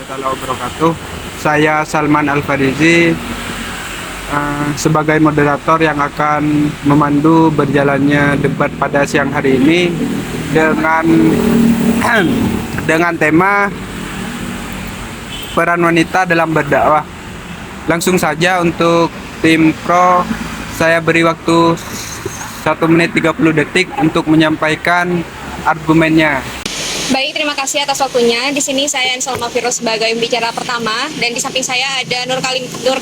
warahmatullahi wabarakatuh. Saya Salman Al-Farizi, sebagai moderator yang akan memandu berjalannya debat pada siang hari ini dengan dengan tema peran wanita dalam berdakwah. Langsung saja untuk tim pro, saya beri waktu 1 menit 30 detik untuk menyampaikan argumennya. Baik, terima kasih atas waktunya. Di sini saya Salma Firuz sebagai pembicara pertama, dan di samping saya ada Nur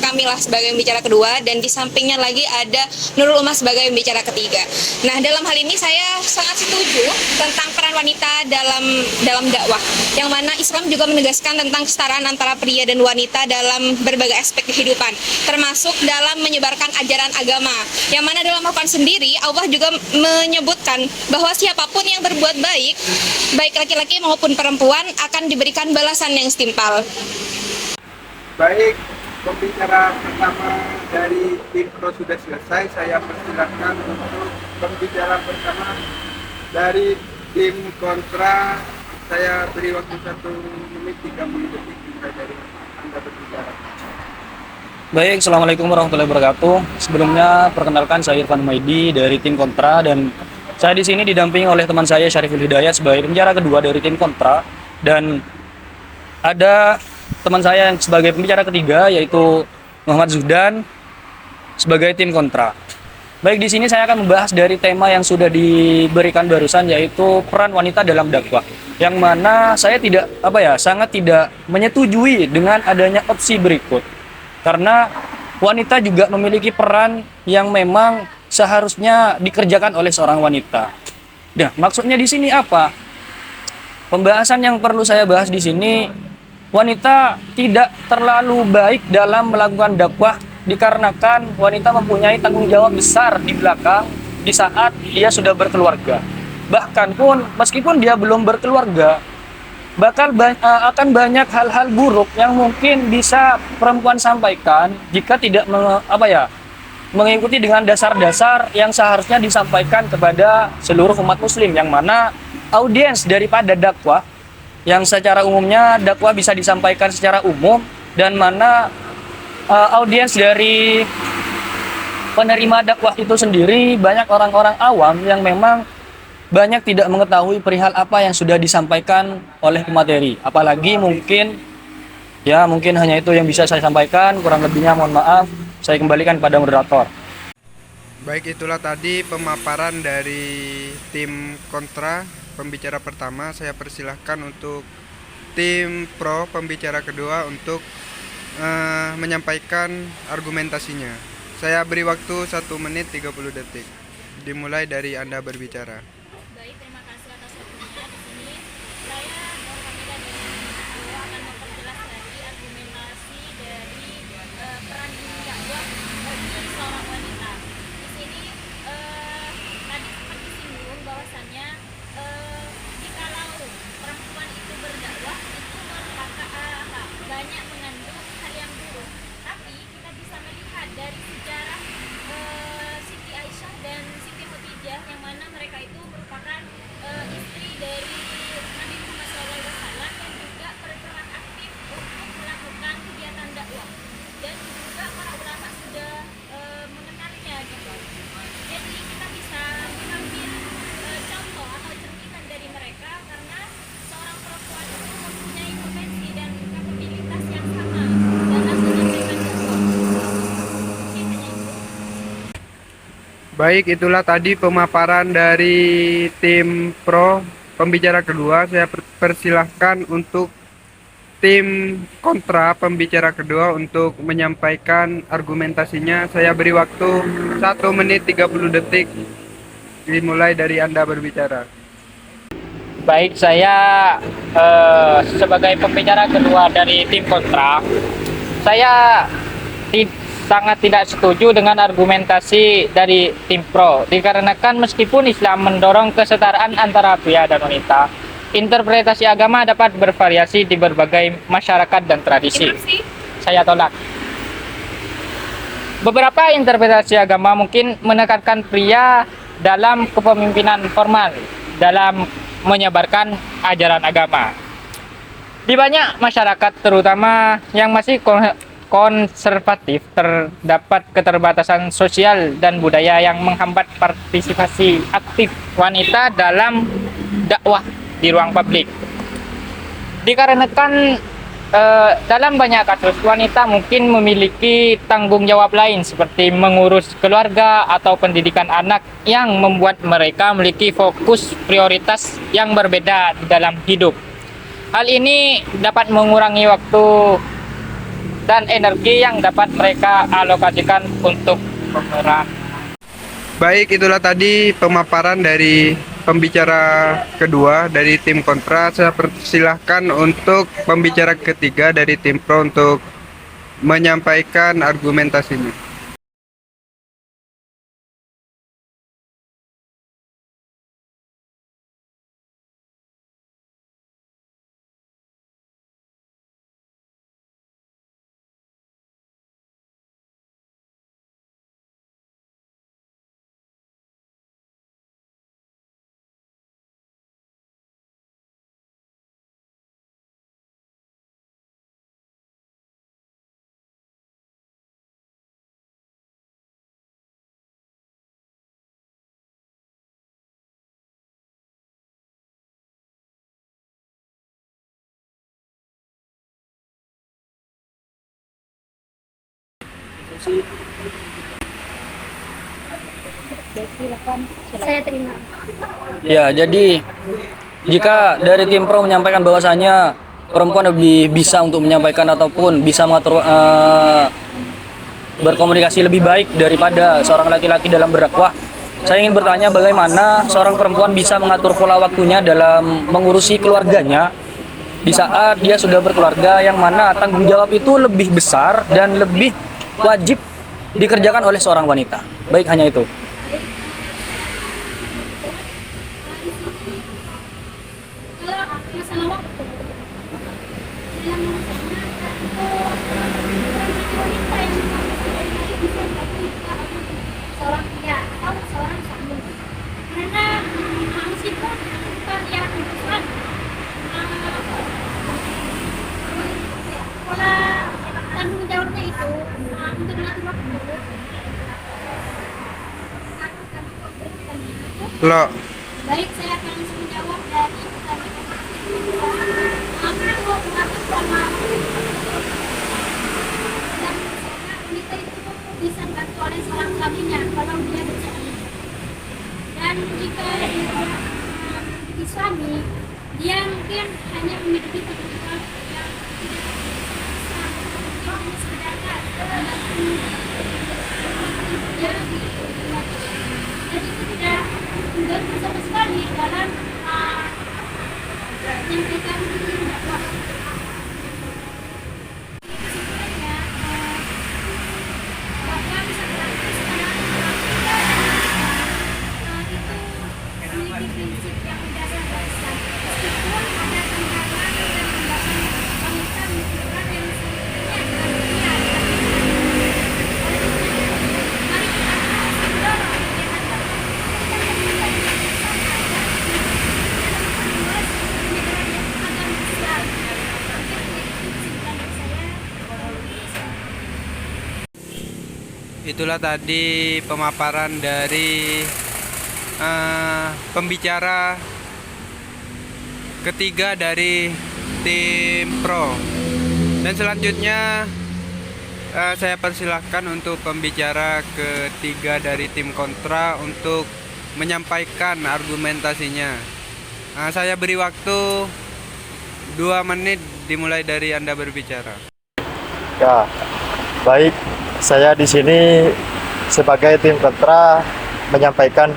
Kamilah sebagai pembicara kedua, dan di sampingnya lagi ada Nurul Umar sebagai pembicara ketiga. Nah, dalam hal ini saya sangat setuju tentang peran wanita dalam dakwah, yang mana Islam juga menegaskan tentang kesetaraan antara pria dan wanita dalam berbagai aspek kehidupan, termasuk dalam menyebarkan ajaran agama, yang mana dalam Al-Quran sendiri Allah juga menyebutkan bahwa siapapun yang berbuat baik laki-laki maupun perempuan akan diberikan balasan yang setimpal. Baik, pembicara pertama dari tim pro sudah selesai. Saya persilakan untuk pembicara pertama dari tim kontra. Saya beri waktu 1 menit 30 detik mulai dari Anda berbicara. Baik, Assalamualaikum warahmatullahi wabarakatuh. Sebelumnya, perkenalkan saya Irfan Maidi dari tim kontra, dan saya di sini didampingi oleh teman saya Syariful Hidayat sebagai pembicara kedua dari tim kontra, dan ada teman saya yang sebagai pembicara ketiga yaitu Muhammad Zuhdan sebagai tim kontra. Baik, di sini saya akan membahas dari tema yang sudah diberikan barusan, yaitu peran wanita dalam dakwah. Yang mana saya sangat tidak menyetujui dengan adanya opsi berikut. Karena wanita juga memiliki peran yang memang seharusnya dikerjakan oleh seorang wanita. Nah, maksudnya di sini apa? Pembahasan yang perlu saya bahas di sini, wanita tidak terlalu baik dalam melakukan dakwah dikarenakan wanita mempunyai tanggung jawab besar di belakang di saat dia sudah berkeluarga. Bahkan pun meskipun dia belum berkeluarga, akan banyak hal-hal buruk yang mungkin bisa perempuan sampaikan jika tidak mengikuti dengan dasar-dasar yang seharusnya disampaikan kepada seluruh umat muslim, yang mana audiens daripada dakwah yang secara umumnya dakwah bisa disampaikan secara umum, dan mana audiens dari penerima dakwah itu sendiri banyak orang-orang awam yang memang banyak tidak mengetahui perihal apa yang sudah disampaikan oleh pemateri. Apalagi mungkin hanya itu yang bisa saya sampaikan, kurang lebihnya mohon maaf. Saya kembalikan pada moderator. Baik, itulah tadi pemaparan dari tim kontra, pembicara pertama. Saya persilahkan untuk tim pro, pembicara kedua, untuk menyampaikan argumentasinya. Saya beri waktu 1 menit 30 detik. Dimulai dari Anda berbicara. Baik, terima kasih atas waktunya. Di sini saya Nur Kamilah dari Indo akan memperjelas lagi argumentasi dari peran dakwah bagi seorang wanita. Di sini tadi sempat disinggung bahwasannya jikalau perempuan itu berdakwah itu merupakan banyak mengandung hal yang buruk. Tapi kita bisa melihat dari sejarah Siti Aisyah dan Siti Khadijah, yang mana mereka itu merupakan istri dari Nabi Muhammad SAW yang juga berperan aktif untuk melakukan kegiatan dakwah, dan juga para ulama sudah mengenalnya gitu. Jadi kita bisa mengambil contoh atau cerminan dari mereka, karena seorang perempuan itu mempunyai potensi dan kapabilitas yang sama dalam menyampaikan dakwah. Mungkin hanya itu. Baik, itulah tadi pemaparan dari tim pro, pembicara kedua. Saya persilahkan untuk tim kontra, pembicara kedua, untuk menyampaikan argumentasinya. Saya beri waktu 1 menit 30 detik. Dimulai dari Anda berbicara. Baik, saya sebagai pembicara kedua dari tim kontra, saya sangat tidak setuju dengan argumentasi dari tim pro, dikarenakan meskipun Islam mendorong kesetaraan antara pria dan wanita, interpretasi agama dapat bervariasi di berbagai masyarakat dan tradisi. Saya tolak. Beberapa interpretasi agama mungkin menekankan pria dalam kepemimpinan formal dalam menyebarkan ajaran agama. Di banyak masyarakat, terutama yang masih konservatif, terdapat keterbatasan sosial dan budaya yang menghambat partisipasi aktif wanita dalam dakwah di ruang publik. Dikarenakan dalam banyak kasus wanita mungkin memiliki tanggung jawab lain seperti mengurus keluarga atau pendidikan anak yang membuat mereka memiliki fokus prioritas yang berbeda dalam hidup. Hal ini dapat mengurangi waktu dan energi yang dapat mereka alokasikan untuk pemeran. Baik, itulah tadi pemaparan dari pembicara kedua dari tim kontra. Saya persilahkan untuk pembicara ketiga dari tim pro untuk menyampaikan argumentasinya. Saya terima. Ya, jadi jika dari tim pro menyampaikan bahwasanya perempuan lebih bisa untuk menyampaikan ataupun bisa mengatur berkomunikasi lebih baik daripada seorang laki-laki dalam berdakwah, saya ingin bertanya bagaimana seorang perempuan bisa mengatur pola waktunya dalam mengurusi keluarganya di saat dia sudah berkeluarga, yang mana tanggung jawab itu lebih besar dan lebih wajib dikerjakan oleh seorang wanita. Baik, hanya itu. Kalau masalah waktu, dalam wanita yang bisa seorang pria atau seorang suami, karena meskipun bukan yang besar, pola tanggung jawabnya itu untuk mengatur waktu. Lo, Baik, saya akan langsung menjawab dari pertanyaan. Aku mengatur pola dan wanita itu bisa dibantu oleh seorang suaminya kalau dia bersuami. Dan jika dia memiliki suami, dia mungkin hanya memiliki tanggung jawab yang tidak bisa hanya sekedar membantu dia di rumah. Dan itu tidak mengganggu sama sekali dalam menyampaikan dakwah. Sebenarnya bahwa bisa berlaku secara itu memiliki prinsip yang mendasar dari Islam. Meskipun ada tantangan dan pembahasan wanita menentukan yang sebenarnya adalah dunia. Mari kita mendorong kegiatan dakwah. itulah tadi pemaparan dari pembicara ketiga dari tim pro. Dan selanjutnya saya persilahkan untuk pembicara ketiga dari tim kontra untuk menyampaikan argumentasinya. Saya beri waktu 2 menit dimulai dari Anda berbicara. Ya, baik. Saya di sini sebagai tim kontra menyampaikan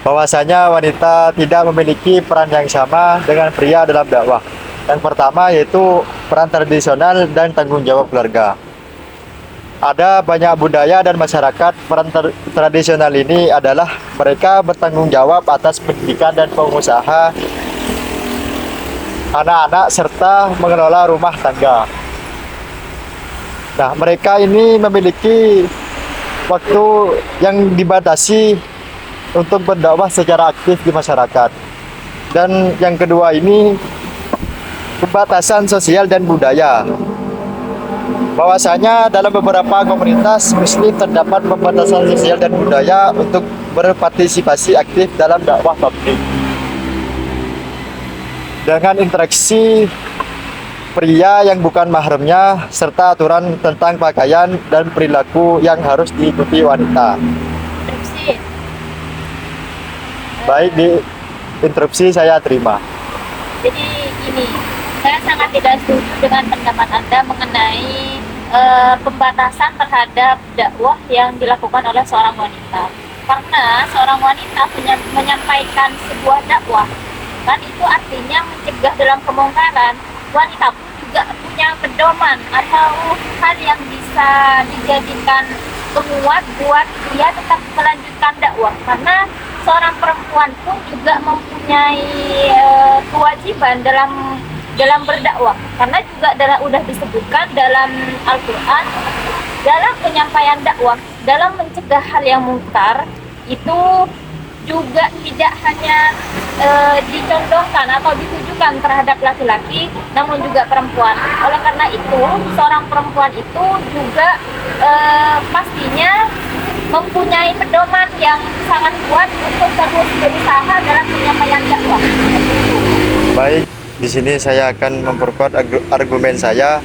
bahwasanya wanita tidak memiliki peran yang sama dengan pria dalam dakwah. Yang pertama yaitu peran tradisional dan tanggung jawab keluarga. Ada banyak budaya dan masyarakat, peran tradisional ini adalah mereka bertanggung jawab atas pendidikan dan pengusaha anak-anak serta mengelola rumah tangga. Nah, mereka ini memiliki waktu yang dibatasi untuk berdakwah secara aktif di masyarakat. Dan yang kedua ini, pembatasan sosial dan budaya. Bahwasanya dalam beberapa komunitas Muslim terdapat pembatasan sosial dan budaya untuk berpartisipasi aktif dalam dakwah tabligh. Dengan interaksi pria yang bukan mahramnya serta aturan tentang pakaian dan perilaku yang harus diikuti wanita. Interupsi. Baik, di interupsi saya terima. Jadi ini, saya sangat tidak setuju dengan pendapat Anda mengenai pembatasan terhadap dakwah yang dilakukan oleh seorang wanita. Karena seorang wanita menyampaikan sebuah dakwah, kan itu artinya mencegah dalam kemungkaran. Wanita pun juga punya pedoman atau hal yang bisa dijadikan penguat buat dia tetap melanjutkan dakwah. Karena seorang perempuan pun juga mempunyai kewajiban dalam berdakwah, karena juga udah disebutkan dalam Al-Quran, dalam penyampaian dakwah, dalam mencegah hal yang mungkar itu juga tidak hanya dicondongkan atau ditujukan terhadap laki-laki, namun juga perempuan. Oleh karena itu, seorang perempuan itu juga pastinya mempunyai pedoman yang sangat kuat untuk terus berusaha dalam penyampaian dakwah. Baik, di sini saya akan memperkuat argumen saya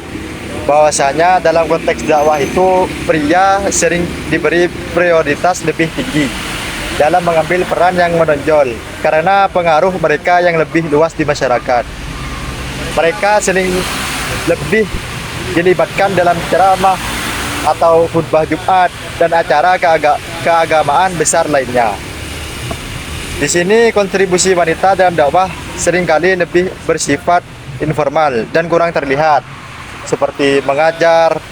bahwasanya dalam konteks dakwah itu pria sering diberi prioritas lebih tinggi dalam mengambil peran yang menonjol karena pengaruh mereka yang lebih luas di masyarakat. Mereka sering lebih dilibatkan dalam ceramah atau khutbah Jumat dan acara keagamaan besar lainnya. Di sini kontribusi wanita dalam dakwah seringkali lebih bersifat informal dan kurang terlihat, seperti mengajar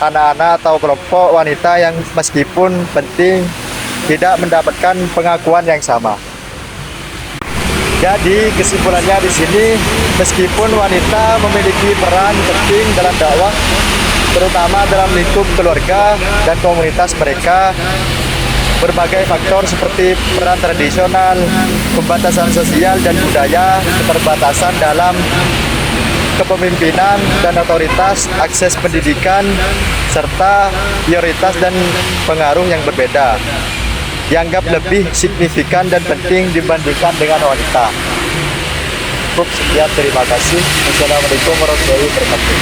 anak-anak atau kelompok wanita yang meskipun penting tidak mendapatkan pengakuan yang sama. Jadi kesimpulannya di sini, meskipun wanita memiliki peran penting dalam dakwah, terutama dalam lingkup keluarga dan komunitas mereka, berbagai faktor seperti peran tradisional, pembatasan sosial dan budaya, keterbatasan dalam kepemimpinan dan otoritas, akses pendidikan, serta prioritas dan pengaruh yang berbeda, dianggap lebih signifikan dan penting dibandingkan dengan wanita. Cukup sekian, terima kasih. Wassalamualaikum warahmatullahi wabarakatuh.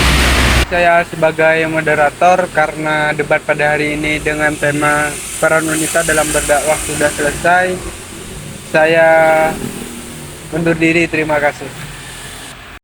Saya sebagai moderator, karena debat pada hari ini dengan tema peran wanita dalam berdakwah sudah selesai, saya undur diri. Terima kasih.